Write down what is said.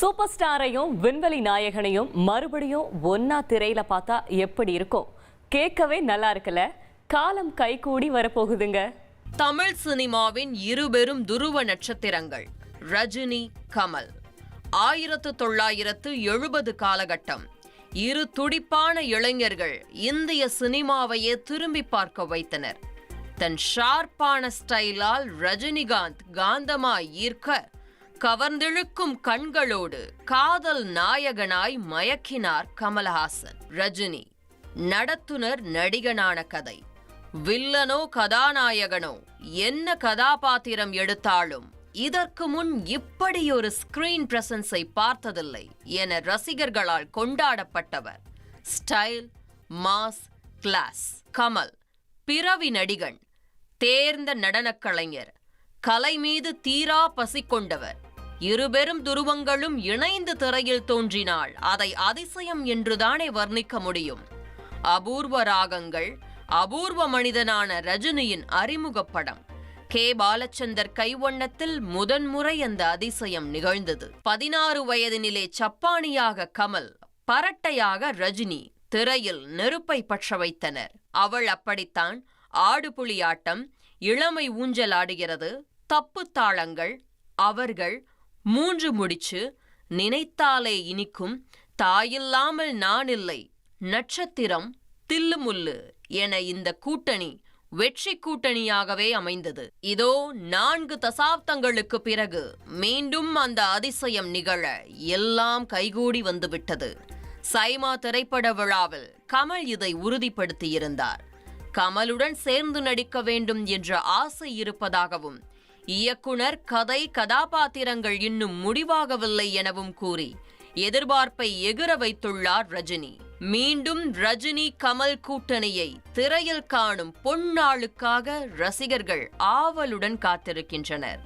Super ஸ்டாரையும் விண்வெளி நாயகனையும் மறுபடியும் ஒன்னா திரையில பார்த்தா எப்படி இருக்கும்? கேட்கவே நல்லா இருக்குல்ல. காலம் கைகூடி வரப்போகுதுங்க. தமிழ் சினிமாவின் இருபெரும் துருவ நட்சத்திரங்கள் ரஜினி, கமல். 1970 காலகட்டம். இரு துடிப்பான இளைஞர்கள் இந்திய சினிமாவையே திரும்பி பார்க்க வைத்தனர். தன் ஷார்ப்பான ஸ்டைலால் ரஜினிகாந்த் காந்தமாய் ஈர்க்க, கவர்ந்திழுக்கும் கண்களோடு காதல் நாயகனாய் மயக்கினார் கமல்ஹாசன். ரஜினி நடத்துனர் நடிகனான கதை. வில்லனோ கதாநாயகனோ என்ன கதாபாத்திரம் எடுத்தாலும் இதற்கு முன் இப்படி ஒரு ஸ்கிரீன் பிரசன்ஸை பார்த்ததில்லை என ரசிகர்களால் கொண்டாடப்பட்டவர். Style, mass, class. கமல் பிறவி நடிகன், தேர்ந்த நடனக் கலைஞர், கலை மீது தீரா பசி கொண்டவர். இருபெரும் துருவங்களும் இணைந்து திரையில் தோன்றினால் அதை அதிசயம் என்றுதானே வர்ணிக்க முடியும். அபூர்வ ராகங்கள், அபூர்வ மனிதனான ரஜினியின் அறிமுக படம். கே. பாலச்சந்தர் கைவண்ணத்தில் முதன்முறை அந்த அதிசயம் நிகழ்ந்தது. 16 வயதினிலே சப்பானியாக கமல், பரட்டையாக ரஜினி திரையில் நெருப்பை பற்ற வைத்தனர். அவள் அப்படித்தான், ஆடுபுலியாட்டம், இளமை ஊஞ்சல் ஆடுகிறது, தப்பு தாளங்கள், அவர்கள், 3 முடிச்சு, நினைத்தாலே இனிக்கும், தாயில்லாமல் நான் இல்லை, நட்சத்திரம், தில்லுமுல்லு என இந்த கூட்டணி வெற்றி கூட்டணியாகவே அமைந்தது. இதோ 4 தசாப்தங்களுக்கு பிறகு மீண்டும் அந்த அதிசயம் நிகழ எல்லாம் கைகூடி வந்துவிட்டது. சைமா திரைப்பட விழாவில் கமல் இதை உறுதிப்படுத்தியிருந்தார். கமலுடன் சேர்ந்து நடிக்க வேண்டும் என்ற ஆசை இருப்பதாகவும், இயக்குனர் கதை கதாபாத்திரங்கள் இன்னும் முடிவாகவில்லை எனவும் கூறி எதிர்பார்ப்பை எகிர வைத்துள்ளார் ரஜினி. மீண்டும் ரஜினி கமல் கூட்டணியை திரையில் காணும் பொன்னாளுக்காக ரசிகர்கள் ஆவலுடன் காத்திருக்கின்றனர்.